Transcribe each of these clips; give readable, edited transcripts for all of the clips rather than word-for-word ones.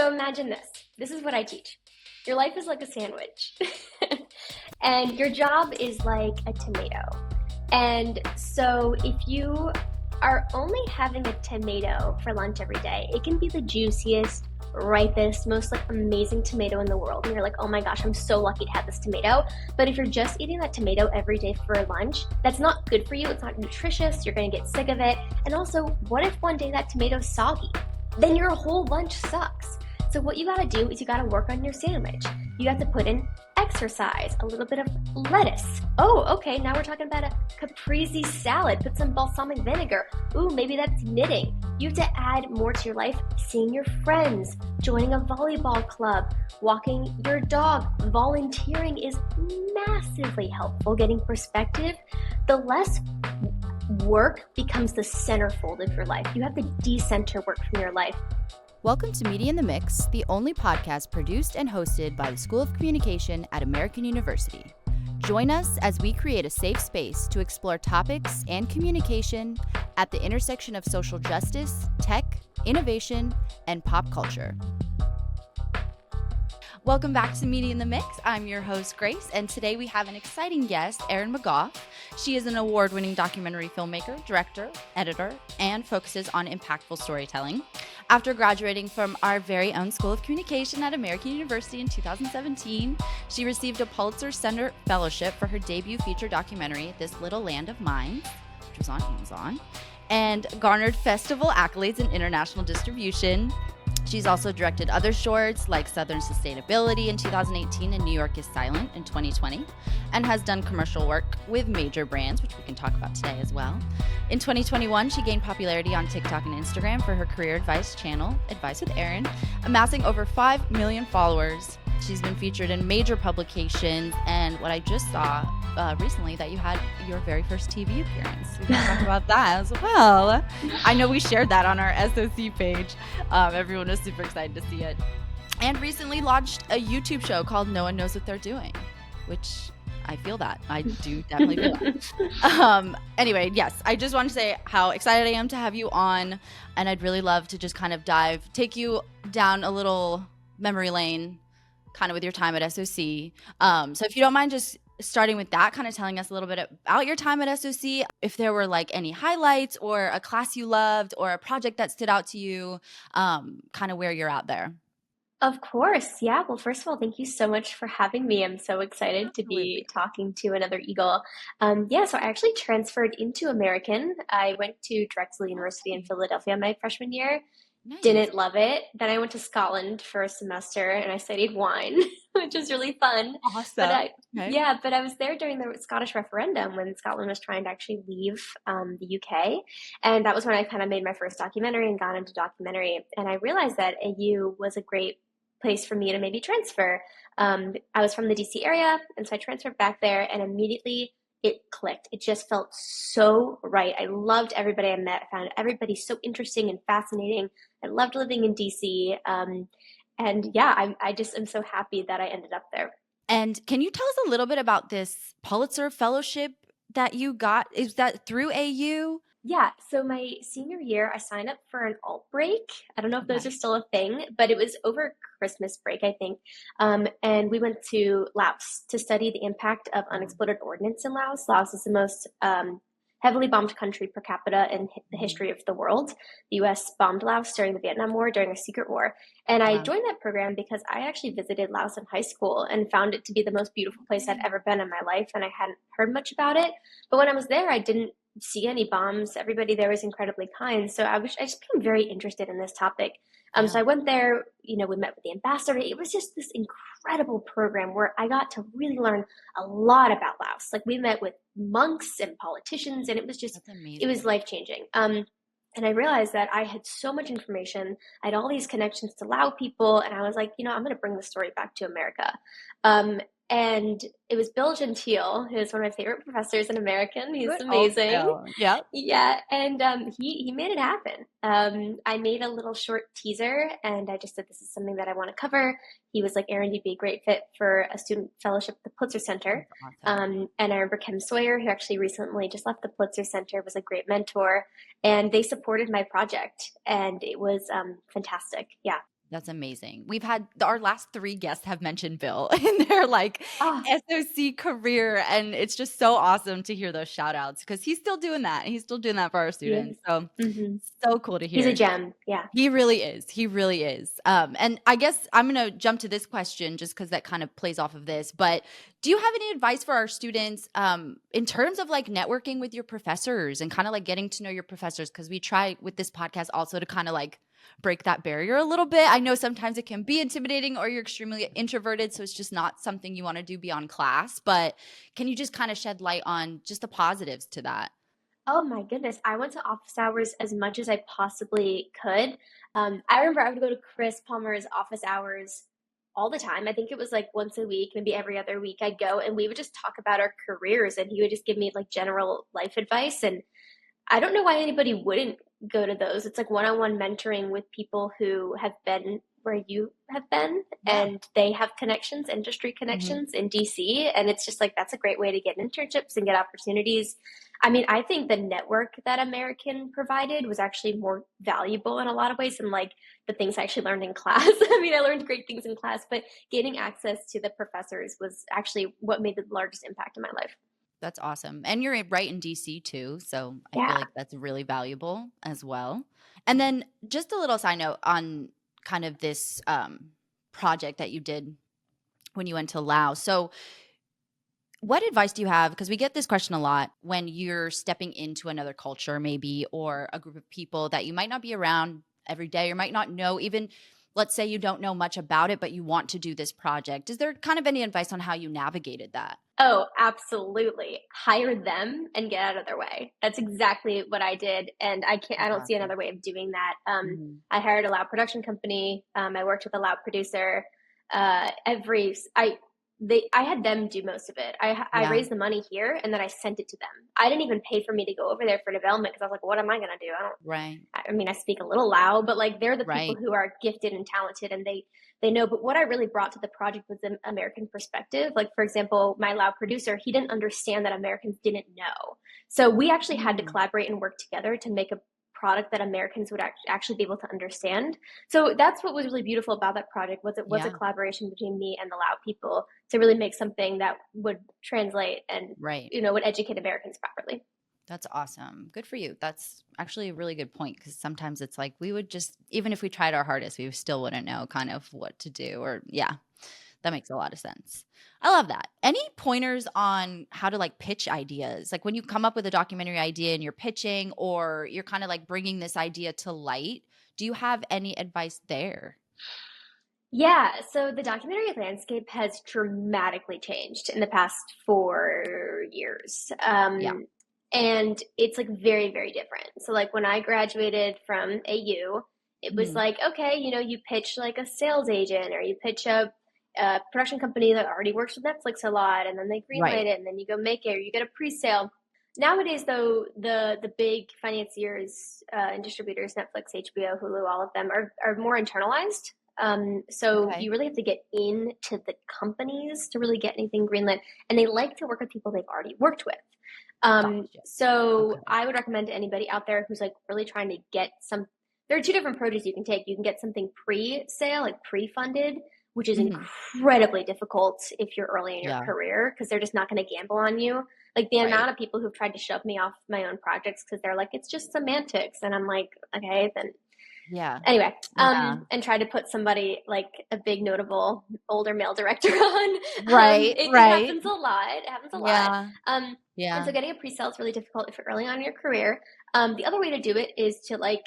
So imagine this. This is what I teach. Your life is like a sandwich, and your job is like a tomato. And so if you are only having a tomato for lunch every day, it can be the juiciest, ripest, most like amazing tomato in the world. And you're like, oh my gosh, I'm so lucky to have this tomato. But if you're just eating that tomato every day for lunch, that's not good for you. It's not nutritious. You're going to get sick of it. And also, what if one day that tomato's soggy? Then your whole lunch sucks. So what you gotta do is you gotta work on your sandwich. You have to put in exercise, a little bit of lettuce. Oh, okay, now we're talking about a caprese salad. Put some balsamic vinegar. Ooh, maybe that's knitting. You have to add more to your life, seeing your friends, joining a volleyball club, walking your dog. Volunteering is massively helpful, getting perspective. The less work becomes the centerfold of your life. You have to decenter work from your life. Welcome to Media in the Mix, the only podcast produced and hosted by the School of Communication at American University. Join us as we create a safe space to explore topics and communication at the intersection of social justice, tech, innovation, and pop culture. Welcome back to Media in the Mix. I'm your host, Grace, and today we have an exciting guest, Erin McGoff. She is an award-winning documentary filmmaker, director, editor, and focuses on impactful storytelling. After graduating from our very own School of Communication at American University in 2017, she received a Pulitzer Center Fellowship for her debut feature documentary, This Little Land of Mine, which was on Amazon, and garnered festival accolades and international distribution. She's also directed other shorts like Southern Sustainability in 2018 and New York is Silent in 2020, and has done commercial work with major brands, which we can talk about today as well. In 2021, she gained popularity on TikTok and Instagram for her career advice channel, Advice with Erin, amassing over 5 million followers. She's been featured in major publications, and what I just saw recently, that you had your very first TV appearance. We can talk about that as well. I know we shared that on our SOC page. Everyone was super excited to see it. And recently launched a YouTube show called No One Knows What They're Doing, which I feel that. I do definitely feel that. Anyway, yes, I just want to say how excited I am to have you on, and I'd really love to just kind of take you down a little memory lane kind of with your time at SOC. So if you don't mind just starting with that, kind of telling us a little bit about your time at SOC, if there were like any highlights or a class you loved or a project that stood out to you, kind of where you're at there. Of course. Yeah. Well, first of all, thank you so much for having me. I'm so excited to be talking to another Eagle. So I actually transferred into American. I went to Drexel University in Philadelphia my freshman year. Nice. Didn't love it. Then I went to Scotland for a semester and I studied wine, which was really fun. Awesome. But I was there during the Scottish referendum when Scotland was trying to actually leave the UK. And that was when I kind of made my first documentary and got into documentary. And I realized that AU was a great place for me to maybe transfer. I was from the DC area, and so I transferred back there, and immediately it clicked. It just felt so right. I loved everybody I met. I found everybody so interesting and fascinating. I loved living in DC. I just am so happy that I ended up there. And can you tell us a little bit about this Pulitzer Fellowship that you got? Is that through AU? Yeah. So my senior year, I signed up for an alt break. I don't know if those are still a thing, but it was over Christmas break, I think. And we went to Laos to study the impact of unexploded ordnance in Laos. Laos is the most heavily bombed country per capita in the history of the world. The U.S. bombed Laos during the Vietnam War, during a secret war. And I joined that program because I actually visited Laos in high school and found it to be the most beautiful place I'd ever been in my life. And I hadn't heard much about it. But when I was there, I didn't see any bombs. Everybody there was incredibly kind. So I just became very interested in this topic. So I went there, we met with the ambassador. It was just this incredible program where I got to really learn a lot about Laos. Like we met with monks and politicians, and it was just, it was life-changing. And I realized that I had so much information. I had all these connections to Lao people. And I was like, I'm going to bring the story back to America. And it was Bill Gentile, who's one of my favorite professors in American. He's amazing. Yeah. Yeah. And he made it happen. I made a little short teaser and I just said, this is something that I want to cover. He was like, Erin, you'd be a great fit for a student fellowship at the Pulitzer Center. Awesome. And I remember Kim Sawyer, who actually recently just left the Pulitzer Center, was a great mentor. And they supported my project. And it was fantastic. Yeah. That's amazing. We've had our last 3 guests have mentioned Bill in their like Oh, SOC career, and it's just so awesome to hear those shout outs because he's still doing that. He's still doing that for our yes. students. So Hmm. so cool to He's a hear. gem. Yeah. He really is. He really is. And I guess I'm going to jump to this question just because that kind of plays off of this. But do you have any advice for our students in terms of like networking with your professors and kind of like getting to know your professors? Because we try with this podcast also to kind of like break that barrier a little bit. I know sometimes it can be intimidating or you're extremely introverted, so it's just not something you want to do beyond class. But can you just kind of shed light on just the positives to that? Oh my goodness. I went to office hours as much as I possibly could. I remember I would go to Chris Palmer's office hours all the time. I think it was like once a week, maybe every other week I'd go and we would just talk about our careers and he would just give me like general life advice. And I don't know why anybody wouldn't go to those. It's like one-on-one mentoring with people who have been where you have been Yeah. and they have connections, industry Hmm. connections in DC. And it's just like that's a great way to get internships and get opportunities. I mean, I think the network that American provided was actually more valuable in a lot of ways than like the things I actually learned in class. I mean, I learned great things in class, but gaining access to the professors was actually what made the largest impact in my life. That's awesome. And you're right in DC too. So I feel Yeah. like that's really valuable as well. And then just a little side note on kind of this project that you did when you went to Laos. So, what advice do you have? Because we get this question a lot when you're stepping into another culture, maybe, or a group of people that you might not be around every day or might not know. Even let's say you don't know much about it, but you want to do this project. Is there kind of any advice on how you navigated that? Oh, absolutely. Hire them and get out of their way. That's exactly what I did. And I That's don't see awesome. another way of doing that. Hmm. I hired a loud production company. I worked with a loud producer. Every, I had them do most of it. I Yeah. raised the money here and then I sent it to them. I didn't even pay for me to go over there for development because I was like, what am I going to do? Right. I mean, I speak a little loud, but like they're the people Right. who are gifted and talented and they know. But what I really brought to the project was an American perspective. Like, for example, my loud producer, he didn't understand that Americans didn't know. So we actually had to Mm. collaborate and work together to make a product that Americans would actually be able to understand. So that's what was really beautiful about that project was it was a Yeah. collaboration between me and the loud people to really make something that would translate and Right. would educate Americans properly. That's awesome. Good for you. That's actually a really good point because sometimes it's like we would just, even if we tried our hardest, we still wouldn't know kind of what to do. Or, yeah, that makes a lot of sense. I love that. Any pointers on how to like pitch ideas? Like when you come up with a documentary idea and you're pitching or you're kind of like bringing this idea to light, do you have any advice there? Yeah, so the documentary landscape has dramatically changed in the past 4 years. Yeah. And it's like very, very different. So, like, when I graduated from AU, it was Hmm. like, okay, you pitch like a sales agent or you pitch a production company that already works with Netflix a lot, and then they greenlight Right. it, and then you go make it or you get a pre sale. Nowadays, though, the big financiers and distributors, Netflix, HBO, Hulu, all of them are more internalized. So Okay. you really have to get into the companies to really get anything greenlit, and they like to work with people they've already worked with. Gotcha. So Okay. I would recommend to anybody out there who's like really trying to get some. There are two different approaches you can take. You can get something pre-sale, like pre-funded, which is Hmm. incredibly difficult if you're early in your Yeah. career because they're just not going to gamble on you. Like the Right. amount of people who've tried to shove me off my own projects because they're like, it's just semantics, and I'm like, okay, then Yeah. anyway, Yeah. and try to put somebody like a big notable older male director on. Right. It Right. happens a lot. It happens a lot. Yeah. And so Yeah. getting a pre-sale is really difficult if you're early on in your career. The other way to do it is to like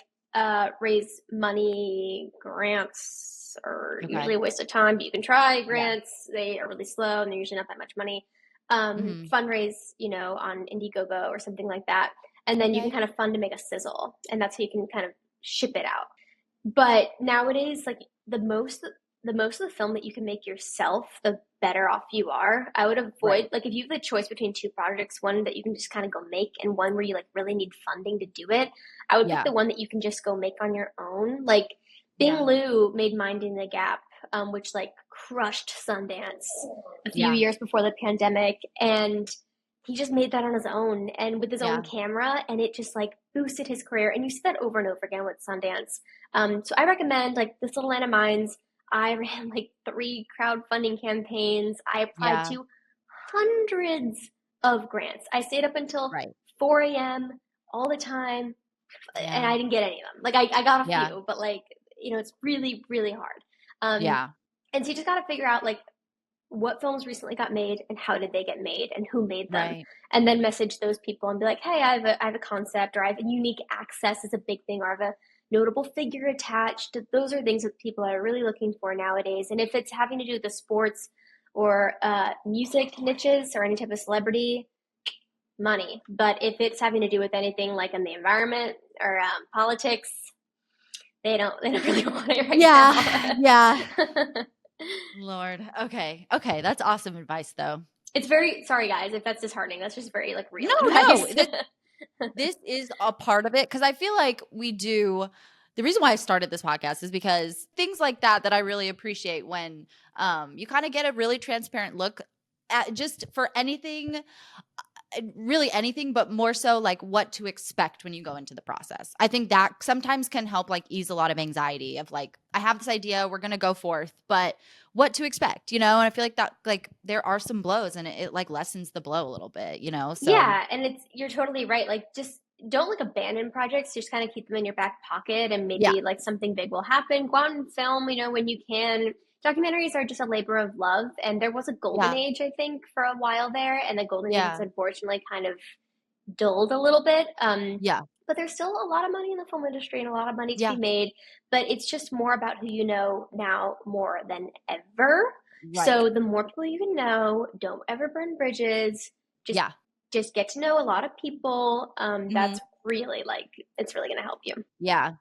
raise money grants or usually Okay. a waste of time, but you can try Yeah. grants. They are really slow and they're usually not that much money. Hmm. Fundraise, on Indiegogo or something like that. And then you can Okay. kind of fund to make a sizzle. And that's how you can kind of ship it out. But nowadays, like the most of the film that you can make yourself, the better off you are. I would Right. avoid like if you have the choice between two projects, one that you can just kind of go make and one where you like really need funding to do it. I would pick Yeah. the one that you can just go make on your own. Like Bing Yeah. Liu made Minding the Gap, which like crushed Sundance a few Yeah. years before the pandemic, and he just made that on his own and with his own Yeah. camera, and it just like boosted his career. And you see that over and over again with Sundance. So I recommend like This Little Land of Mines. I ran like 3 crowdfunding campaigns. I applied Yeah. to hundreds of grants. I stayed up until Right. 4 a.m. all the time, and Yeah. I didn't get any of them. Like I got a Yeah. few, but like, it's really, really hard. Yeah. And so you just got to figure out like what films recently got made and how did they get made and who made them, Right. and then message those people and be like, hey, I have a concept, or I have a unique access is a big thing, or I have a notable figure attached. Those are things that people are really looking for nowadays. And if it's having to do with the sports or music niches or any type of celebrity, money. But if it's having to do with anything like in the environment or politics, they don't really want it right Yeah. now. Yeah. Lord. Okay. Okay. That's awesome advice though. It's very, sorry guys if that's disheartening. That's just very like real No. advice. This is a part of it because I feel like we do. The reason why I started this podcast is because things like that I really appreciate when you kind of get a really transparent look at just for anything, really anything, but more so like what to expect when you go into the process. I think that sometimes can help like ease a lot of anxiety of like, I have this idea, we're going to go forth, but what to expect, And I feel like that, like there are some blows and it like lessens the blow a little bit, So yeah, and you're totally right. Like just don't like abandon projects. Just kind of keep them in your back pocket, and yeah, maybe like something big will happen. Go out and film, when you can. Documentaries are just a labor of love, and there was a golden yeah, age, I think, for a while there, and the golden age has yeah, unfortunately kind of dulled a little bit. yeah, But there's still a lot of money in the film industry and a lot of money to be yeah, made. But it's just more about who you know now more than ever. right, So the more people you can know, don't ever burn bridges. Just yeah, just get to know a lot of people. mhm, That's really like it's really going to help you. yeah.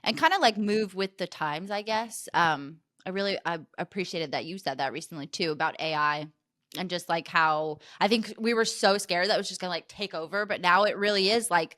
And kind of like move with the times, I guess. I appreciated that you said that recently too about AI and just like how I think we were so scared that it was just gonna like take over, but now it really is like,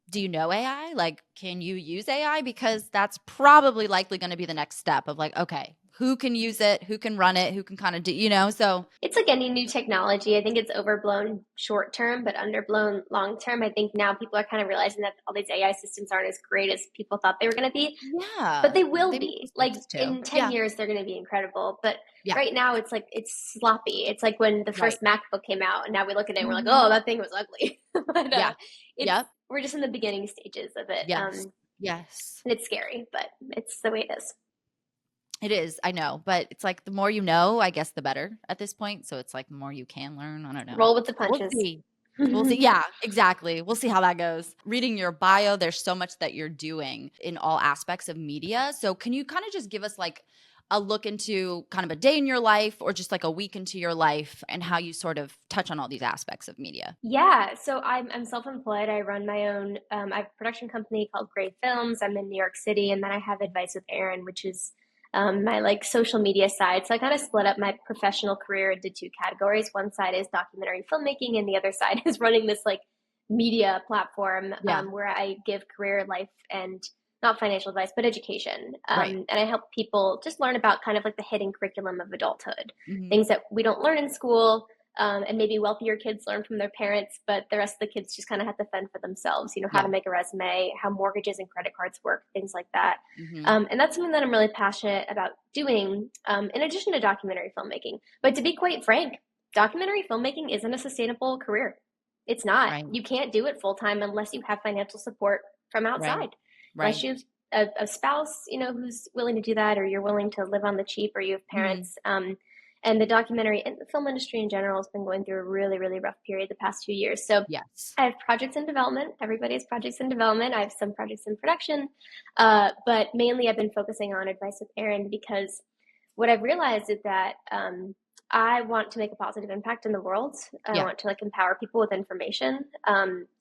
do you know AI? Like, can you use AI? Because that's probably likely going to be the next step of like, okay, who can use it? Who can run it? Who can kind of do. So It's like any new technology. I think it's overblown short term, but underblown long term. I think now people are kind of realizing that all these AI systems aren't as great as people thought they were going to be. But yeah, they will they make be. Like mistakes too. in 10 Yeah, years, they're going to be incredible. But yeah, right now, it's like it's sloppy. It's like when the right. first MacBook came out, and now we look at it and we're like, Mhm. oh, that thing was ugly. But Yeah, it's yep, we're just in the beginning stages of it. yes, yes. And it's scary, but it's the way it is. It is, I know, but it's like the more you know, I guess the better at this point. So it's like the more you can learn. I don't know. Roll with the We'll punches. see. We'll see. Yeah, exactly. We'll see how that goes. Reading your bio, there's so much that you're doing in all aspects of media. So can you kind of just give us like a look into kind of a day in your life or just like a week into your life and how you sort of touch on all these aspects of media? Yeah, so I'm self-employed. I run my own. I have a production company called Gray Films. I'm in New York City, and then I have Advice with Erin, which is my like social media side. So I kind of split up my professional career into 2 categories. One side is documentary filmmaking, and the other side is running this like media platform Yeah, where I give career, life, and not financial advice, but education. right. And I help people just learn about kind of like the hidden curriculum of adulthood, Hmm. things that we don't learn in school. And maybe wealthier kids learn from their parents, but the rest of the kids just kind of have to fend for themselves, how Yeah. to make a resume, how mortgages and credit cards work, things like that. Hmm. And that's something that I'm really passionate about doing, in addition to documentary filmmaking. But to be quite frank, documentary filmmaking isn't a sustainable career. It's not. Right. You can't do it full time unless you have financial support from Right. outside. Unless Right. you have a spouse, who's willing to do that, or you're willing to live on the cheap, or you have Hmm. parents. And the documentary and the film industry in general has been going through a really, really rough period the past few years. So Yes. I have projects in development. Everybody has projects in development. I have some projects in production. But mainly I've been focusing on Advice with Erin because what I've realized is that I want to make a positive impact in the world. I Yeah. want to like empower people with information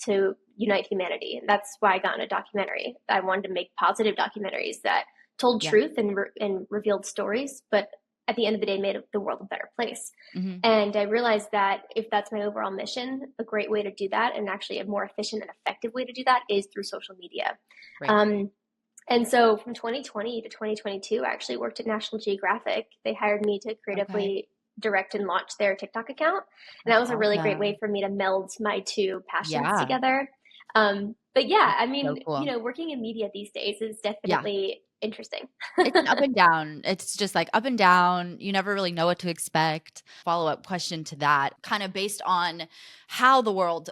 to unite humanity. And that's why I got in a documentary. I wanted to make positive documentaries that told Yeah. truth and revealed stories, but at the end of the day made the world a better place. Hmm. And I realized that if that's my overall mission, a great way to do that, and actually a more efficient and effective way to do that, is through social media. Right. And so from 2020 to 2022, I actually worked at National Geographic. They hired me to Okay. creatively direct and launch their TikTok account. And that That's was a really great way awesome. for me to meld my two passions Yeah. together. But yeah, I So mean, cool. working in media these days is Yeah. definitely interesting. It's an up and down. It's just like up and down. You never really know what to expect. Follow-up question to that, kind of based on how the world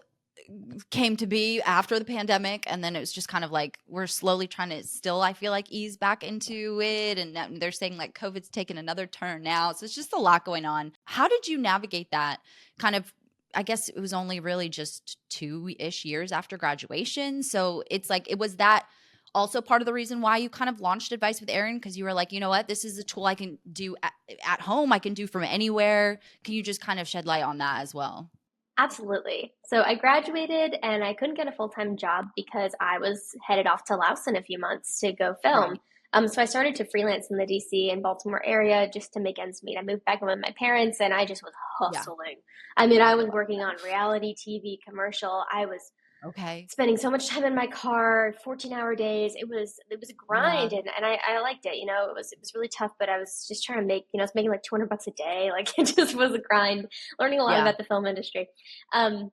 came to be after the pandemic, and then it was just kind of like we're slowly trying to still, I feel like, ease back into it, and they're saying like COVID's taken another turn now, so it's just a lot going on. How did you navigate that kind of? I guess it was only really just 2-ish years after graduation, so it's like, it was that also part of the reason why you kind of launched Advice with Erin, because you were like, you know what, this is a tool I can do at home, I can do from anywhere. Can you just kind of shed light on that as well? Absolutely. So I graduated and I couldn't get a full-time job because I was headed off to Laos in a few months to go film. Right. So I started to freelance in the DC and Baltimore area just to make ends meet. I moved back in with my parents and I just was Yeah. hustling. I mean, I was working on reality TV commercial. I was Okay. spending so much time in my car, 14-hour days. It was a Yeah. grind, and I liked it. It was really tough, but I was just trying to make, I was making like $200 a day. Like it just was a grind, learning a lot Yeah. about the film industry. Um,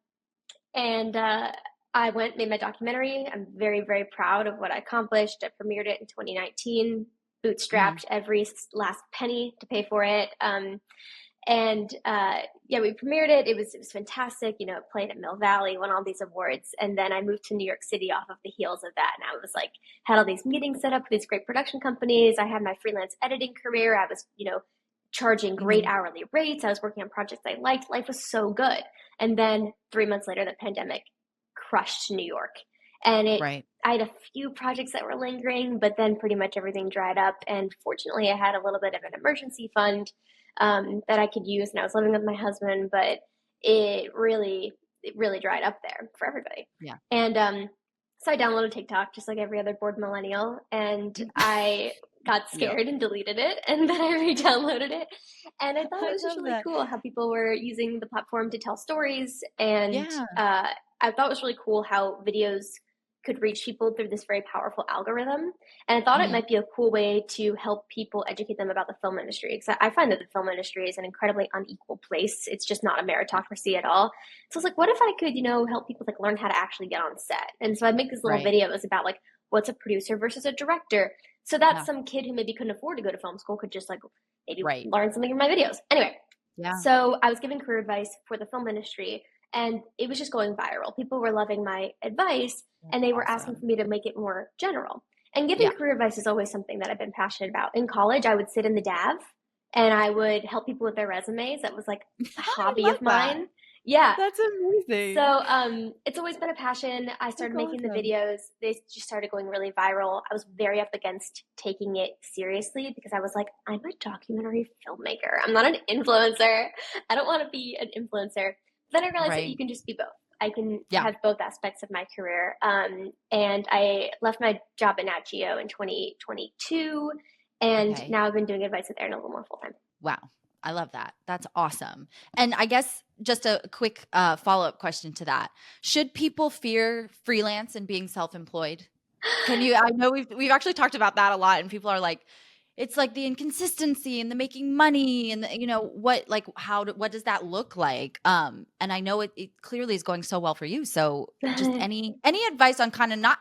and I went, made my documentary. I'm very, very proud of what I accomplished. I premiered it in 2019, Mhm. bootstrapped every last penny to pay for it. And yeah, we premiered it. It was fantastic. It played at Mill Valley, won all these awards, and then I moved to New York City off of the heels of that. And I was like, had all these meetings set up with these great production companies. I had my freelance editing career. I was, charging great Mhm. hourly rates. I was working on projects I liked. Life was so good. And then 3 months later, the pandemic crushed New York, and Right. I had a few projects that were lingering, but then pretty much everything dried up. And fortunately, I had a little bit of an emergency fund that I could use, and I was living with my husband, but it really dried up there for everybody. Yeah. And so I downloaded TikTok just like every other bored millennial, and I got Yep. scared and deleted it, and then I re-downloaded it, and I thought it I was just love really that. cool how people were using the platform to tell stories, and Yeah. I thought it was really cool how videos could reach people through this very powerful algorithm. And I thought it Mhm. might be a cool way to help people educate them about the film industry. Because I find that the film industry is an incredibly unequal place. It's just not a meritocracy at all. So I was like, what if I could, help people like learn how to actually get on set? And so I make this little Right. video. It was about like what's a producer versus a director. So that Yeah. some kid who maybe couldn't afford to go to film school could just like maybe Right. learn something from my videos. Anyway, Yeah. so I was giving career advice for the film industry, and it was just going viral. People were loving my advice, That's and they were asking for awesome. me to make it more general. And giving Yeah. career advice is always something that I've been passionate about. In college, I would sit in the DAV and I would help people with their resumes. That was like a I hobby love of that. mine. Yeah. That's So amazing. it's always been a passion. I That's started making the awesome. videos. They just started going really viral. I was very up against taking it seriously because I was like, I'm a documentary filmmaker. I'm not an influencer. I don't want to be an influencer. Then I realized that you Right. can just be both. I can Yeah. have both aspects of my career. And I left my job at Nat Geo in 2022. And Okay. now I've been doing advice with Erin a little more full time. Wow. I love that. That's awesome. And I guess just a quick follow-up question to that. Should people fear freelance and being self-employed? Can you, I know we've actually talked about that a lot, and people are like, it's like the inconsistency and the making money and the, what, like what does that look like? And I know it clearly is going so well for you. So just any advice on kind of not,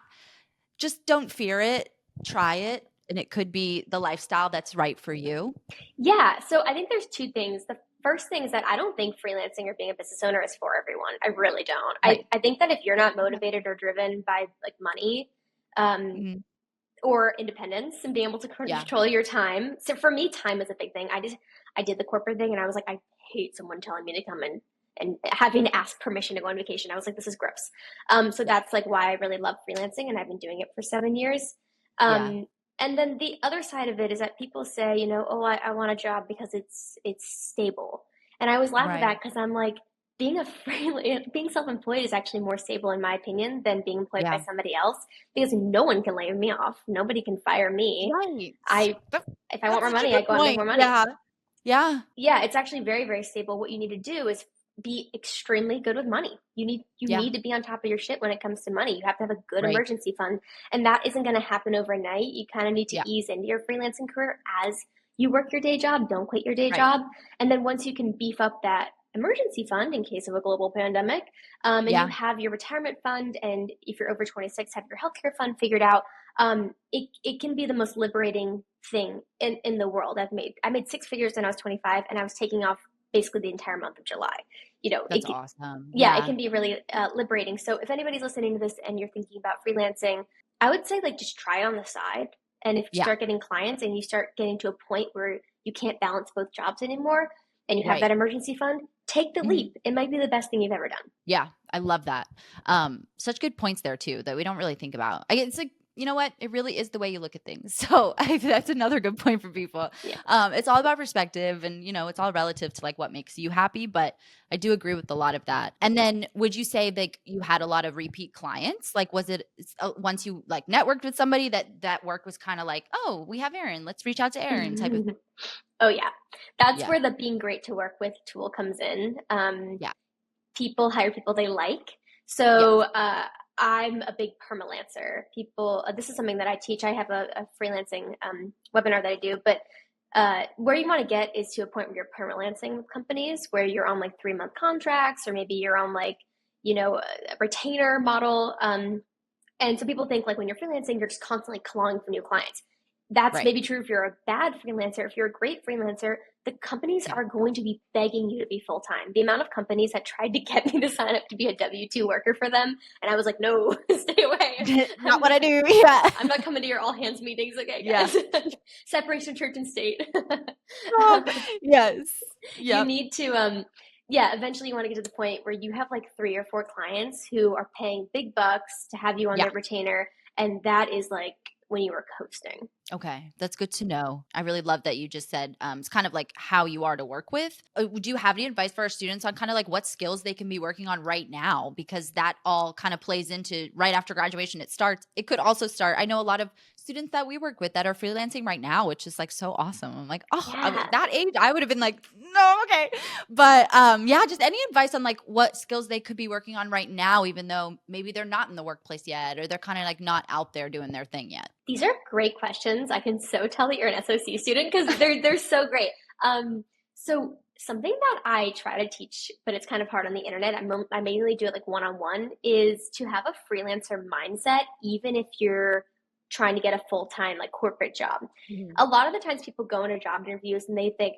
just don't fear it, try it, and it could be the lifestyle that's right for you. Yeah, so I think there's two things. The first thing is that I don't think freelancing or being a business owner is for everyone. I really don't. Right. I think that if you're not Yeah. motivated or driven by like money, um, Mhm. or independence and being able to Yeah. control your time. So for me, time is a big thing. I did the corporate thing and I was like, I hate someone telling me to come in and having to ask permission to go on vacation. I was like, this is gross. So Yeah. that's like why I really love freelancing, and I've been doing it for 7 years. Yeah. And then the other side of it is that people say, oh, I want a job because it's stable. And I always laugh at Right. that because I'm like, being self-employed is actually more stable in my opinion than being employed by Yeah. somebody else, because no one can lay me off. Nobody can fire me. Right. I That If I want that's more such a money, I good go out and make more point. money. Yeah. Yeah. Yeah, it's actually very, very stable. What you need to do is be extremely good with money. You Yeah. need to be on top of your shit when it comes to money. You have to have a good Right. emergency fund, and that isn't going to happen overnight. You kind of need to Yeah. ease into your freelancing career as you work your day job, don't quit your day Right. job. And then once you can beef up that emergency fund in case of a global pandemic, and you Yeah. have your retirement fund, and if you're over 26, have your healthcare fund figured out, it can be the most liberating thing in the world. I made six figures when I was 25, and I was taking off basically the entire month of July. You know, That's awesome. yeah, it Yeah. can be really liberating. So if anybody's listening to this and you're thinking about freelancing, I would say like just try it on the side. And if you Yeah. start getting clients and you start getting to a point where you can't balance both jobs anymore and you have Right. that emergency fund, take the Mhm. leap. It might be the best thing you've ever done. Yeah, I love that. Such good points there too that we don't really think about. It's like, you know what? It really is the way you look at things. So that's another good point for people. Yeah. It's all about perspective, and it's all relative to like what makes you happy. But I do agree with a lot of that. And then, would you say like you had a lot of repeat clients? Like, was it once you like networked with somebody that work was kind of like, oh, we have Erin, let's reach out to Erin type of? Oh, yeah. That's Yeah, where the being great to work with tool comes in. yeah, People hire people they like. yes, So I'm a big permalancer. People, this is something that I teach. I have a freelancing webinar that I do, but where you want to get is to a point where you're permalancing with companies, where you're on like 3 month contracts, or maybe you're on like, a retainer model. And so people think like when you're freelancing, you're just constantly clawing for new clients. That's right. maybe true if you're a bad freelancer. If you're a great freelancer, the companies Yeah. are going to be begging you to be full time. The amount of companies that tried to get me to sign up to be a W-2 worker for them, and I was like, no, stay away. Not what I do. Yeah. I'm not coming to your all hands meetings, okay, Yeah. guys? Separation of church and state. Oh, yes. You Yep. need to yeah, eventually you want to get to the point where you have like 3 or 4 clients who are paying big bucks to have you on Yeah. their retainer, and that is like when you were coasting. Okay, that's good to know. I really love that you just said it's kind of like how you are to work with. Would you have any advice for our students on kind of like what skills they can be working on right now? Because that all kind of plays into right after graduation. It starts. It could also start. I know a lot of students that we work with that are freelancing right now, which is like so awesome. I'm like, oh, Yeah. that age, I would have been like, no, okay. But yeah, just any advice on like what skills they could be working on right now, even though maybe they're not in the workplace yet, or they're kind of like not out there doing their thing yet. These are great questions. I can so tell that you're an SOC student because they're so great. So something that I try to teach, but it's kind of hard on the internet. I mainly do it like one-on-one, is to have a freelancer mindset, even if you're trying to get a full-time like corporate job. Mhm. A lot of the times people go into job interviews and they think,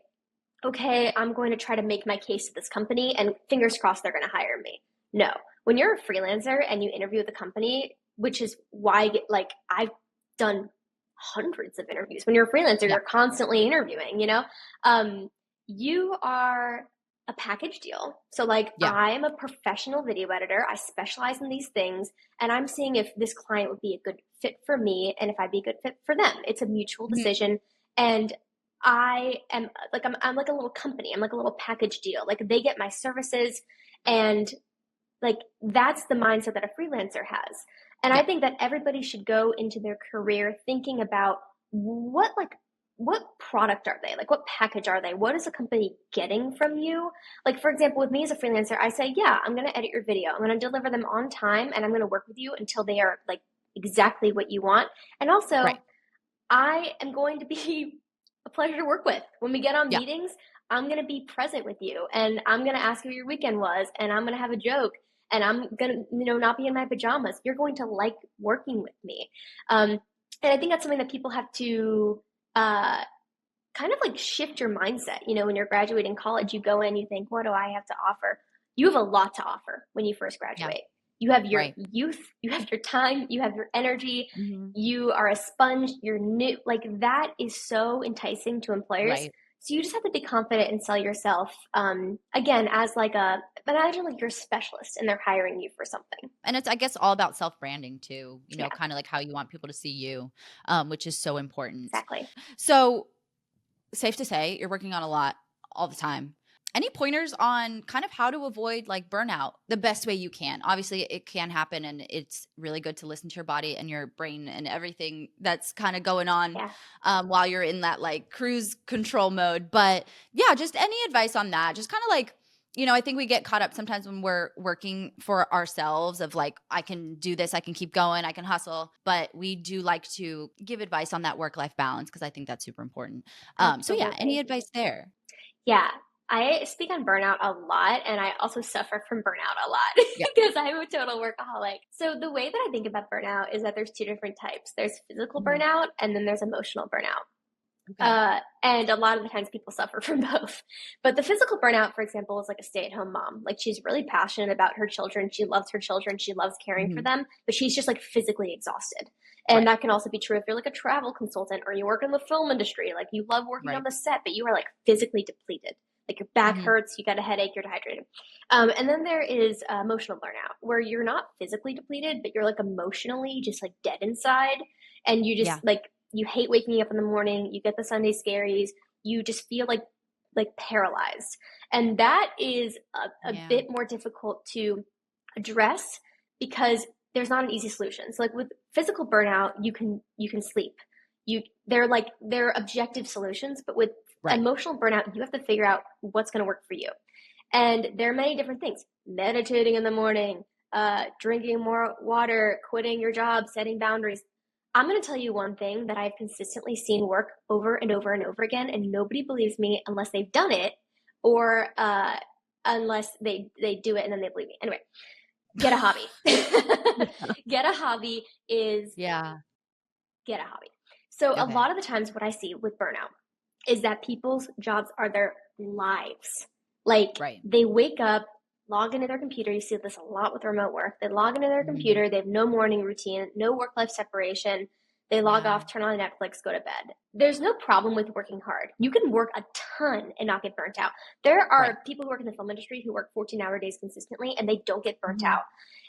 okay, I'm going to try to make my case to this company and fingers crossed they're going to hire me. No, when you're a freelancer and you interview with a company, which is why like I've done hundreds of interviews. When you're a freelancer, Yeah. you're constantly interviewing. You are a package deal. So like Yeah. I'm a professional video editor. I specialize in these things, and I'm seeing if this client would be a good fit for me and if I'd be a good fit for them. It's a mutual Mhm. decision. And I am like I'm like a little company. I'm like a little package deal. Like they get my services, and like that's the mindset that a freelancer has. And I Yeah. think that everybody should go into their career thinking about what product are they? Like what package are they? What is the company getting from you? Like for example, with me as a freelancer, I say, yeah, I'm going to edit your video. I'm going to deliver them on time and I'm going to work with you until they are like exactly what you want. And also, Right. I am going to be a pleasure to work with. When we get on Yeah. meetings, I'm going to be present with you and I'm going to ask you what your weekend was and I'm going to have a joke and I'm going to, not be in my pajamas. You're going to like working with me. And I think that's something that people have to uh, kind of like shift your mindset. When you're graduating college, you go in, you think, what do I have to offer? You have a lot to offer when you first Yeah. graduate. You have your Right. youth, you have your time, you have your energy, Mhm. you are a sponge, you're new. Like that is so enticing to employers. Right. So you just have to be confident and sell yourself again as like imagine like you're a specialist and they're hiring you for something. And it's, I guess, all about self-branding too, Yeah, kind of like how you want people to see you, which is so important. exactly. So, safe to say, you're working on a lot all the time. Any pointers on kind of how to avoid like burnout the best way you can? Obviously, it can happen, and it's really good to listen to your body and your brain and everything that's kind of going on Yeah. while you're in that like cruise control mode. But yeah, just any advice on that? Just kind of like I think we get caught up sometimes when we're working for ourselves of like, I can do this, I can keep going, I can hustle. But we do like to give advice on that work-life balance because I think that's super important. So yeah, any Absolutely. advice there? Yeah, I speak on burnout a lot, and I also suffer from burnout a lot Yeah. because I'm a total workaholic. So the way that I think about burnout is that there's two different types. There's physical Mhm. burnout, and then there's emotional burnout. Okay. And a lot of the times people suffer from both. But the physical burnout, for example, is like a stay-at-home mom. Like she's really passionate about her children. She loves her children. She loves caring for Mhm. them, but she's just like physically exhausted. And Right. that can also be true if you're like a travel consultant or you work in the film industry. Like you love working on Right. the set, but you are like physically depleted. Like your back Mhm. hurts, you got a headache, you're dehydrated. And then there is emotional burnout, where you're not physically depleted, but you're like emotionally just like dead inside, and you just Yeah. like you hate waking up in the morning, you get the Sunday scaries, you just feel like paralyzed. And that is a Yeah. bit more difficult to address because there's not an easy solution. So like with physical burnout, you can sleep. They're objective solutions, but with Right. emotional burnout, you have to figure out what's going to work for you. And there are many different things: meditating in the morning, drinking more water, quitting your job, setting boundaries. I'm going to tell you one thing that I've consistently seen work over and over and over again, and nobody believes me unless they've done it, or unless they do it and then they believe me. Anyway, get a hobby. Get a hobby is Yeah. get a hobby. So a Okay. lot of the times what I see with burnout is that people's jobs are their lives. Like Right. they wake up, log into their computer. You see this a lot with remote work. They log into their Mhm. computer. They have no morning routine, no work-life separation. They log Yeah. off, turn on Netflix, go to bed. There's no problem with working hard. You can work a ton and not get burnt out. There Right. are people who work in the film industry who work 14-hour days consistently and they don't get burnt Mhm. out.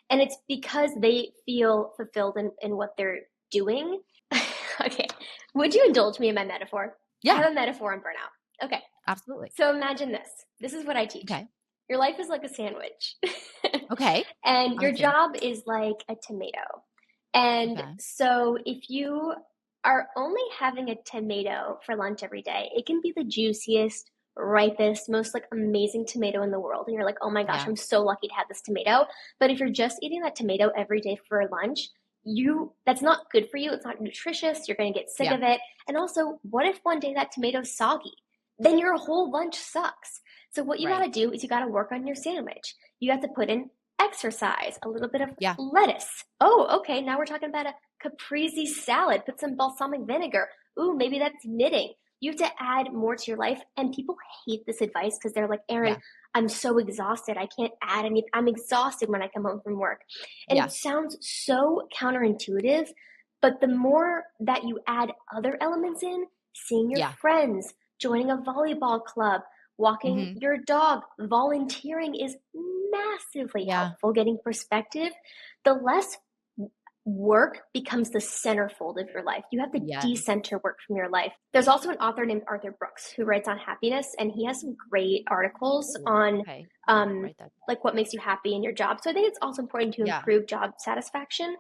And it's because they feel fulfilled in what they're doing. Okay. Would you indulge me in my metaphor? I Yeah. have a metaphor on burnout. Okay. Absolutely. So imagine this. This is what I teach. Okay. Your life is like a sandwich. Okay. And I your think. job is like a tomato. And Okay. so if you are only having a tomato for lunch every day, it can be the juiciest, ripest, most like amazing tomato in the world. And you're like, oh my gosh, Yeah. I'm so lucky to have this tomato. But if you're just eating that tomato every day for lunch, that's not good for you. It's not nutritious. You're going to get sick Yeah. of it. And also, what if one day that tomato's soggy? Then your whole lunch sucks. So what you got Right. to do is you got to work on your sandwich. You have to put in exercise, a little bit of Yeah. lettuce. Oh, okay. Now we're talking about a caprese salad. Put some balsamic vinegar. Ooh, maybe that's knitting. You have to add more to your life. And people hate this advice because they're like, Erin, Yeah. I'm so exhausted. I can't add any. I'm exhausted when I come home from work. And Yeah. it sounds so counterintuitive. But the more that you add other elements in, seeing your Yeah. friends, joining a volleyball club, walking Mhm. your dog, volunteering is massively Yeah. helpful getting perspective. The less work becomes the centerfold of your life. You have to Yeah. decenter work from your life. There's also an author named Arthur Brooks who writes on happiness, and he has some great articles Ooh, on okay. um, Write that down. like what makes you happy in your job. So I think it's also important to Yeah. improve job satisfaction,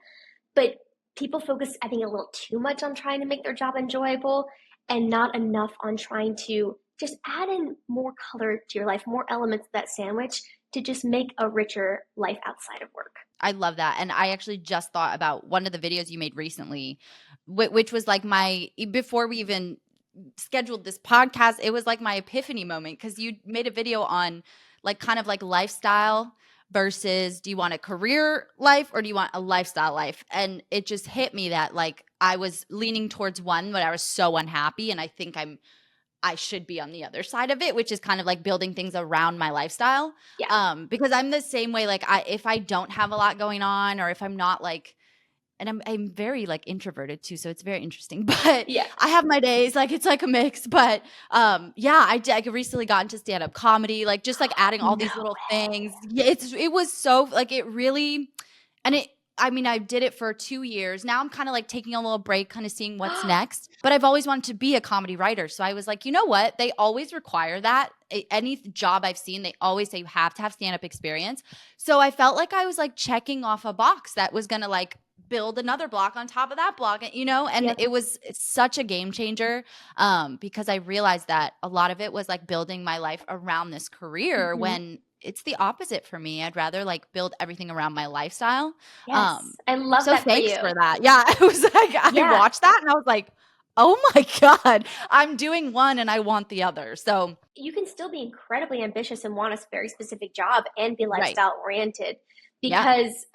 but people focus, I think, a little too much on trying to make their job enjoyable and not enough on trying to just add in more color to your life, more elements of that sandwich to just make a richer life outside of work. I love that. And I actually just thought about one of the videos you made recently, which was like before we even scheduled this podcast, it was like my epiphany moment because you made a video on like kind of like lifestyle versus do you want a career life or do you want a lifestyle life? And it just hit me that like I was leaning towards one, but I was so unhappy. And I think I should be on the other side of it, which is kind of like building things around my lifestyle. Yeah. Because I'm the same way. Like if I don't have a lot going on, or if I'm not like, and I'm very like introverted too, so it's very interesting. But Yeah. I have my days, like it's like a mix. But yeah, I recently got into stand up comedy, like just like adding all No these little way. things. Yeah, it was so like it really, and it. I mean, I did it for 2 years. Now I'm kind of like taking a little break, kind of seeing what's next. But I've always wanted to be a comedy writer. So I was like, you know what? They always require that. Any job I've seen, they always say you have to have stand-up experience. So I felt like I was like checking off a box that was going to like build another block on top of that block, and Yep. it's such a game changer because I realized that a lot of it was like building my life around this career Mm-hmm. when it's the opposite for me. I'd rather like build everything around my lifestyle. Yes, I love So that for thanks you. for that. Yeah, I was like, I Yeah, watched that and I was like, oh my God, I'm doing one and I want the other. So, you can still be incredibly ambitious and want a very specific job and be right. lifestyle oriented Yeah. because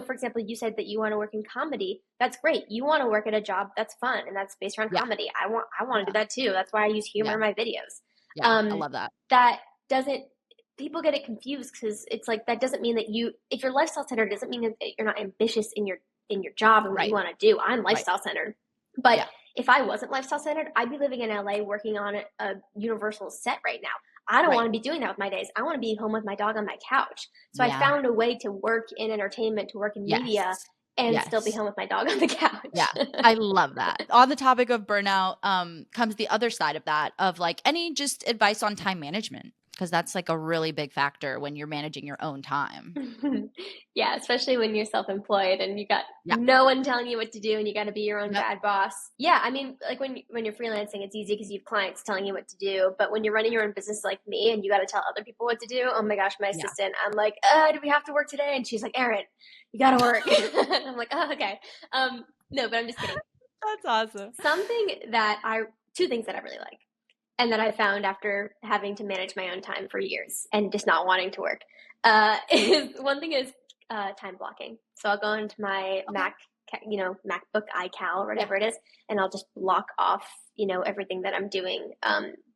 for example, you said that you want to work in comedy. That's great. You want to work at a job that's fun and that's based around Yeah. comedy. I want to Yeah. do that too. That's why I use humor Yeah. in my videos. Yeah. I um love that. that doesn't People get it confused because it's like that doesn't mean that if you're lifestyle centered doesn't mean that you're not ambitious in your job and what you Right. want to do. I'm Right. lifestyle centered, but Yeah. if I wasn't lifestyle centered, I'd be living in LA working on a Universal set right now. I don't Right. want to be doing that with my days. I want to be home with my dog on my couch. So I Yeah. found a way to work in entertainment, to work in media, Yes. and still be Yes. home with my dog on the Yeah. couch. I love that. On the topic of burnout, comes the other side of that of like any just advice on time management, because that's like a really big factor when you're managing your own time. Yeah, especially when you're self-employed and you got Yeah. no one telling you what to do and you got to be your own Yep. bad boss. Yeah, I mean, like when you're freelancing, it's easy because you have clients telling you what to do. But when you're running your own business like me and you got to tell other people what to do, oh my gosh, my Yeah. assistant, I'm like, do we have to work today? And she's like, Erin, you got to work. I'm like, oh, okay. No, but I'm just kidding. That's awesome. Two things that I really like and that I found after having to manage my own time for years and just not wanting to work is one thing is time blocking. So I'll go into my MacBook iCal or whatever it is, and I'll just block off, everything that I'm doing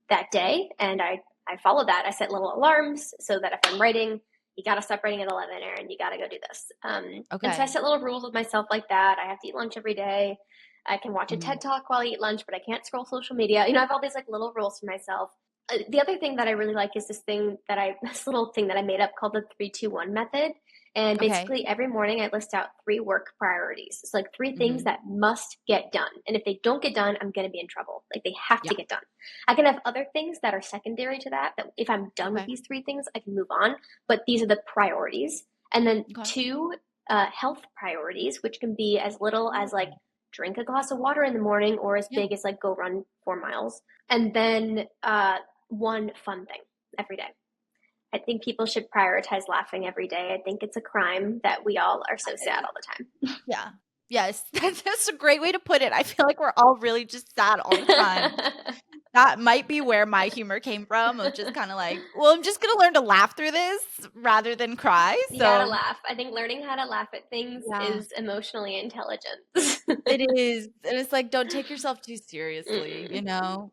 that day. And I follow that. I set little alarms so that if I'm writing, you got to stop writing at 11, Erin. You got to go do this. And so I set little rules with myself like that. I have to eat lunch every day. I can watch a TED Talk while I eat lunch, but I can't scroll social media. I have all these like little rules for myself. The other thing that I really like is this little thing that I made up called the 3-2-1 method. And basically every morning I list out 3 work priorities. It's like 3 things that must get done. And if they don't get done, I'm going to be in trouble. Like they have to get done. I can have other things that are secondary to that if I'm done with these 3 things, I can move on. But these are the priorities. And then 2 health priorities, which can be as little as like drink a glass of water in the morning or as big as like go run 4 miles. And then 1 fun thing every day. I think people should prioritize laughing every day. I think it's a crime that we all are so sad all the time. Yeah. Yes. That's a great way to put it. I feel like we're all really just sad all the time. That might be where my humor came from, of just kind of like, well, I'm just going to learn to laugh through this rather than cry. You gotta laugh. I think learning how to laugh at things is emotionally intelligent. It is. And it's like, don't take yourself too seriously,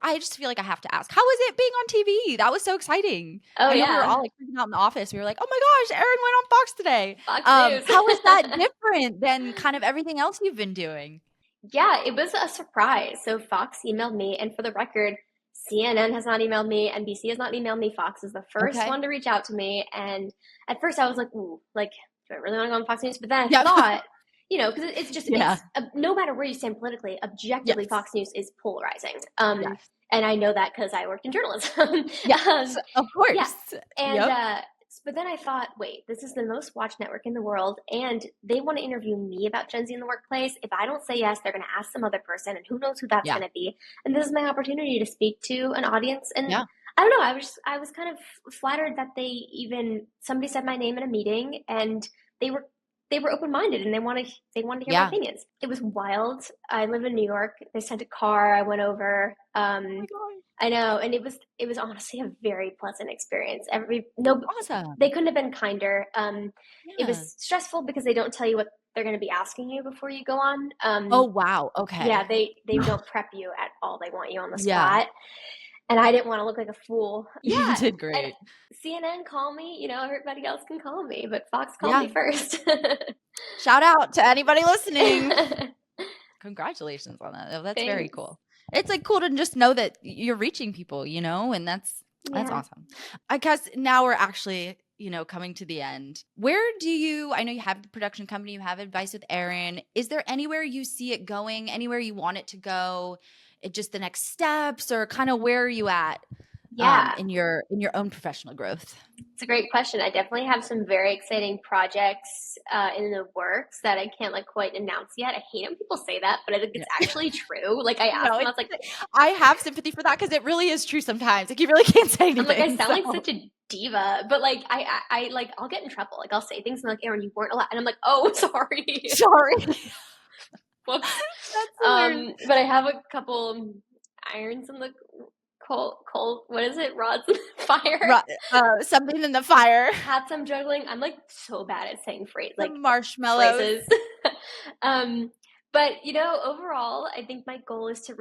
I just feel like I have to ask, how was it being on TV? That was so exciting. Oh, I know yeah. we were all like freaking out in the office. We were like, oh my gosh, Erin went on Fox today. Fox News. How was that different than kind of everything else you've been doing? Yeah, it was a surprise. So Fox emailed me, and for the record, CNN has not emailed me, NBC has not emailed me. Fox is the first one to reach out to me. And at first I was like, ooh, like, do I really want to go on Fox News? But then I thought, because it's just, no matter where you stand politically, objectively, Fox News is polarizing. And I know that because I worked in journalism. Yes, of course. Yeah. And, but then I thought, wait, this is the most watched network in the world, and they want to interview me about Gen Z in the workplace. If I don't say yes, they're going to ask some other person, and who knows who that's going to be. And this is my opportunity to speak to an audience. And I don't know, I was kind of flattered that somebody said my name in a meeting, and they were open-minded, and they wanted to hear my opinions. It was wild. I live in New York. They sent a car. I went over. I know, and it was honestly a very pleasant experience. Awesome. They couldn't have been kinder. It was stressful because they don't tell you what they're going to be asking you before you go on. Oh wow, okay. Yeah, they don't prep you at all. They want you on the spot. And I didn't want to look like a fool. Yeah, you did great. And CNN call me, everybody else can call me, but Fox called me first. Shout out to anybody listening. Congratulations on that. That's very cool. It's like cool to just know that you're reaching people, and that's awesome. I guess now we're actually, coming to the end. Where I know you have the production company, you have Advice with Erin. Is there anywhere you see it going, anywhere you want it to go? Just the next steps, or kind of where are you at? Yeah. in your own professional growth? It's a great question. I definitely have some very exciting projects in the works that I can't like quite announce yet. I hate when people say that, but I think Yeah. it's actually true. Like I asked No, them, I was like, I have sympathy for that because it really is true sometimes. Like you really can't say I'm like, I anything. sound like So such a diva, but like I like I'll get in trouble. Like I'll say things and like, Erin, you weren't allowed, and I'm like, oh, sorry. sorry. Whoops. That's hilarious. But I have a couple irons in the cold. What is it? Rods in the fire. Something in the fire. Hats I'm juggling. I'm like so bad at saying The marshmallows. phrases. um, but overall, I think my goal is to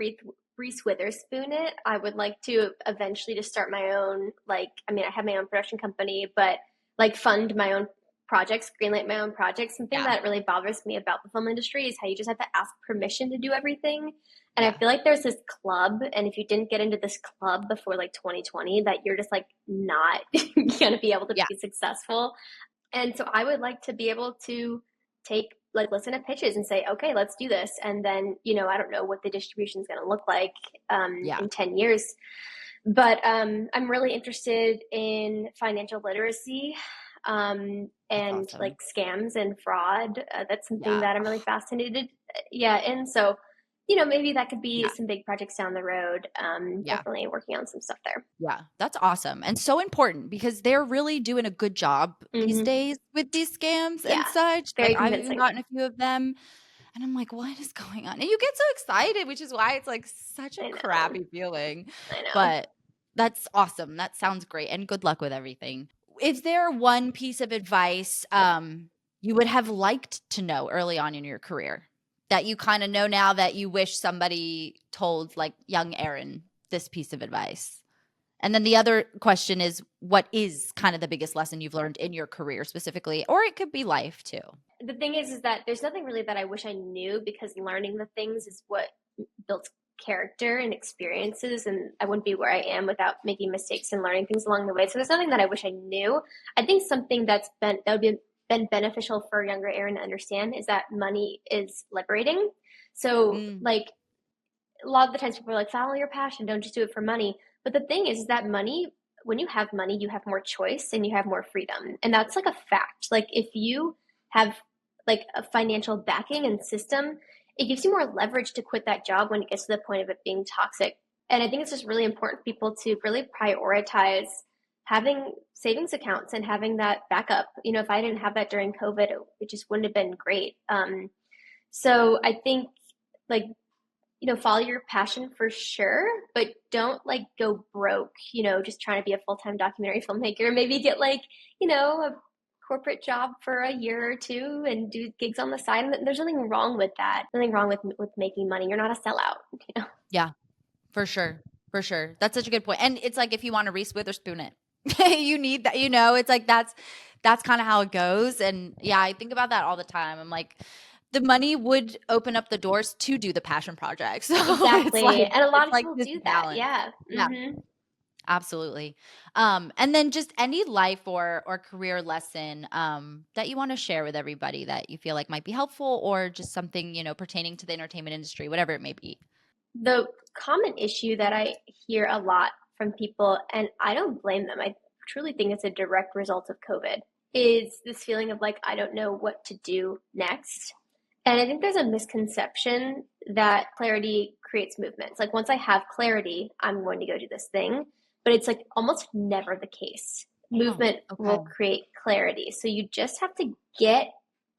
Reese Witherspoon it. I would like to eventually just start my own, like, I mean, I have my own production company, but like fund my own projects, greenlight my own projects. Something that really bothers me about the film industry is how you just have to ask permission to do everything. And I feel like there's this club, and if you didn't get into this club before like 2020, that you're just like not going to be able to be successful. And so I would like to be able to listen to pitches and say, okay, let's do this. And then, I don't know what the distribution is going to look like in 10 years. But I'm really interested in financial literacy and awesome. like scams and fraud. That's something that I'm really fascinated. And so, maybe that could be some big projects down the road. Definitely working on some stuff there. Yeah, that's awesome. And so important because they're really doing a good job these days with these scams and such. Very like convincing. I've even gotten a few of them and I'm like, what is going on? And you get so excited, which is why it's like such a crappy feeling. I know. But that's awesome. That sounds great. And good luck with everything. Is there one piece of advice you would have liked to know early on in your career that you kind of know now that you wish somebody told like young Erin this piece of advice? And then the other question is, what is kind of the biggest lesson you've learned in your career specifically? Or it could be life too. The thing is that there's nothing really that I wish I knew, because learning the things is what builds character and experiences, and I wouldn't be where I am without making mistakes and learning things along the way. So there's nothing that I wish I knew. I think something that would be been beneficial for younger Erin to understand is that money is liberating. So like a lot of the times people are like, follow your passion, don't just do it for money. But the thing is that money, when you have money, you have more choice and you have more freedom. And that's like a fact. Like if you have like a financial backing and system, it gives you more leverage to quit that job when it gets to the point of it being toxic. And I think it's just really important for people to really prioritize having savings accounts and having that backup. If I didn't have that during COVID, it just wouldn't have been great. So I think like, follow your passion for sure, but don't like go broke, just trying to be a full-time documentary filmmaker. Maybe get like, a corporate job for a year or two and do gigs on the side. And there's nothing wrong with that. Nothing wrong with making money. You're not a sellout, Yeah, for sure. For sure. That's such a good point. And it's like, if you want to Reese Witherspoon it, you need that, it's like, that's kind of how it goes. And yeah, I think about that all the time. I'm like, the money would open up the doors to do the passion project. So exactly. Like, and a lot of people do that. Balance. Yeah. Mm-hmm. Absolutely. And then just any life or career lesson that you want to share with everybody that you feel like might be helpful, or just something, pertaining to the entertainment industry, whatever it may be. The common issue that I hear a lot from people, and I don't blame them, I truly think it's a direct result of COVID, is this feeling of like, I don't know what to do next. And I think there's a misconception that clarity creates movements. Like once I have clarity, I'm going to go do this thing. But it's like almost never the case. Movement will create clarity. So you just have to get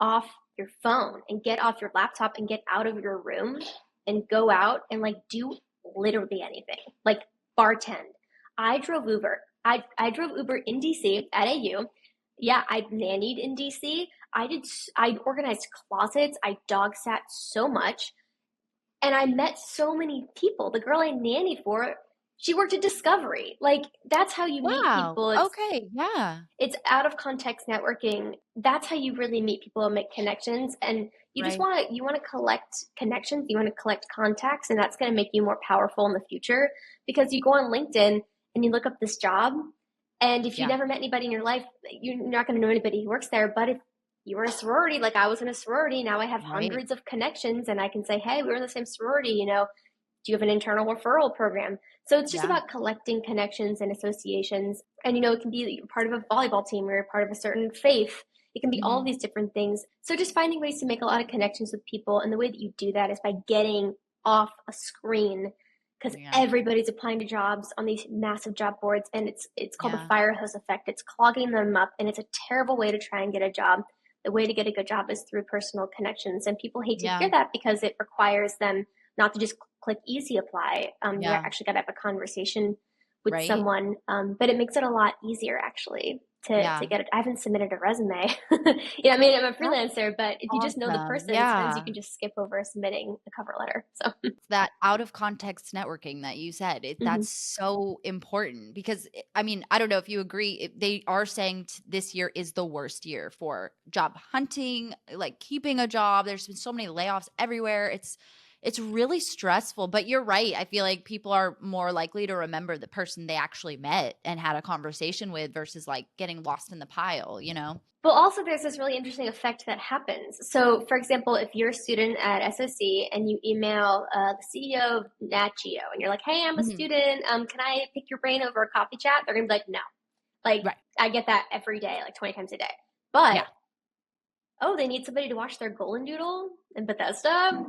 off your phone and get off your laptop and get out of your room and go out and like do literally anything. Like bartend. I drove Uber. I drove Uber in DC at AU. Yeah, I nannied in DC. I organized closets. I dog sat so much. And I met so many people. The girl I nannied for, she worked at Discovery. Like that's how you meet people. It's out of context networking. That's how you really meet people and make connections. And you just want to collect connections. You want to collect contacts, and that's going to make you more powerful in the future, because you go on LinkedIn and you look up this job, and if you never met anybody in your life, you're not going to know anybody who works there. But if you were in a sorority, like I was in a sorority, now I have hundreds of connections, and I can say, hey, we were in the same sorority, Do you have an internal referral program? So it's just Yeah. about collecting connections and associations. And, it can be that you're part of a volleyball team or you're part of a certain faith. It can be all of these different things. So just finding ways to make a lot of connections with people. And the way that you do that is by getting off a screen, because everybody's applying to jobs on these massive job boards, and it's called the fire hose effect. It's clogging them up, and it's a terrible way to try and get a job. The way to get a good job is through personal connections, and people hate to hear that because it requires them not to just click easy apply. They're actually got to have a conversation with someone, but it makes it a lot easier actually to get it. I haven't submitted a resume. I mean, I'm a freelancer, but if you just know the person, sometimes you can just skip over submitting a cover letter. So that out of context networking that you said, that's so important because, I mean, I don't know if you agree, they are saying this year is the worst year for job hunting, like keeping a job. There's been so many layoffs everywhere. It's really stressful, but you're right. I feel like people are more likely to remember the person they actually met and had a conversation with versus like getting lost in the pile, Well, also there's this really interesting effect that happens. So, for example, if you're a student at SOC and you email the CEO of Nat Geo and you're like, hey, I'm a student. Can I pick your brain over a coffee chat? They're going to be like, no. Like, I get that every day, like 20 times a day. But oh, they need somebody to watch their golden doodle in Bethesda?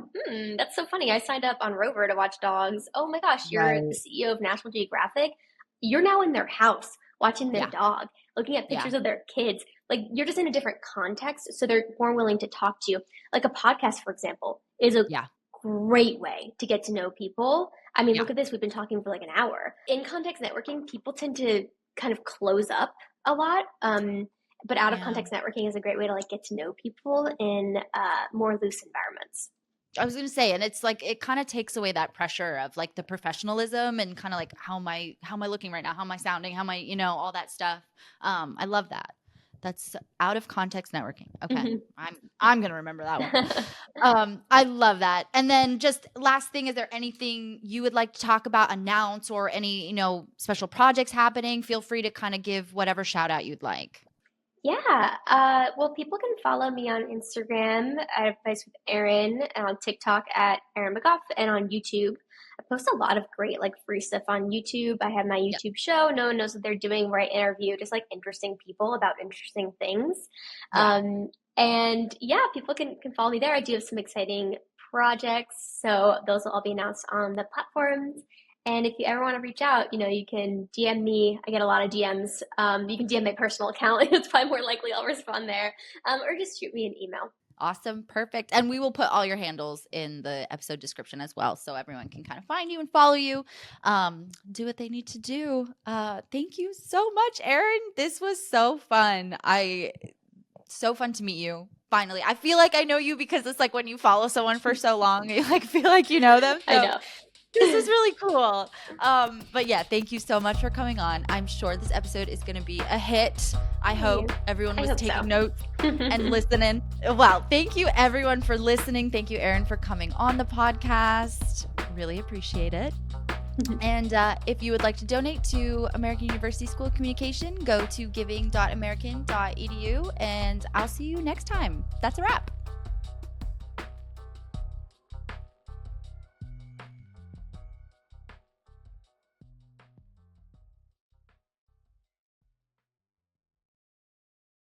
That's so funny. I signed up on Rover to watch dogs. Oh my gosh, you're the CEO of National Geographic. You're now in their house watching their dog, looking at pictures of their kids. Like, you're just in a different context, so they're more willing to talk to you. Like a podcast, for example, is a great way to get to know people. I mean, look at this. We've been talking for like an hour. In context networking, people tend to kind of close up a lot. But out of context networking is a great way to like get to know people in more loose environments. I was going to say, and it's like, it kind of takes away that pressure of like the professionalism and kind of like, how am I looking right now? How am I sounding? How am I, all that stuff. I love that. That's out of context networking. Okay. I'm going to remember that one. I love that. And then just last thing, is there anything you would like to talk about, announce, or any, special projects happening? Feel free to kind of give whatever shout out you'd like. Yeah. Well, people can follow me on Instagram at Advice with Erin, and on TikTok at Erin McGoff, and on YouTube. I post a lot of great like free stuff on YouTube. I have my YouTube show, No One Knows What They're Doing, where I interview just like interesting people about interesting things. And people can follow me there. I do have some exciting projects, so those will all be announced on the platforms. And if you ever want to reach out, you can DM me. I get a lot of DMs. You can DM my personal account. It's probably more likely I'll respond there. Or just shoot me an email. Awesome. Perfect. And we will put all your handles in the episode description as well, so everyone can kind of find you and follow you, do what they need to do. Thank you so much, Erin. This was so fun. So fun to meet you. Finally, I feel like I know you because it's like when you follow someone for so long, you like feel like you know them. So. I know. This is really cool. But yeah, thank you so much for coming on. I'm sure this episode is going to be a hit. I hope everyone was taking notes and listening. Well, thank you everyone for listening. Thank you, Erin, for coming on the podcast. Really appreciate it. And if you would like to donate to American University School of Communication, go to giving.american.edu, and I'll see you next time. That's a wrap.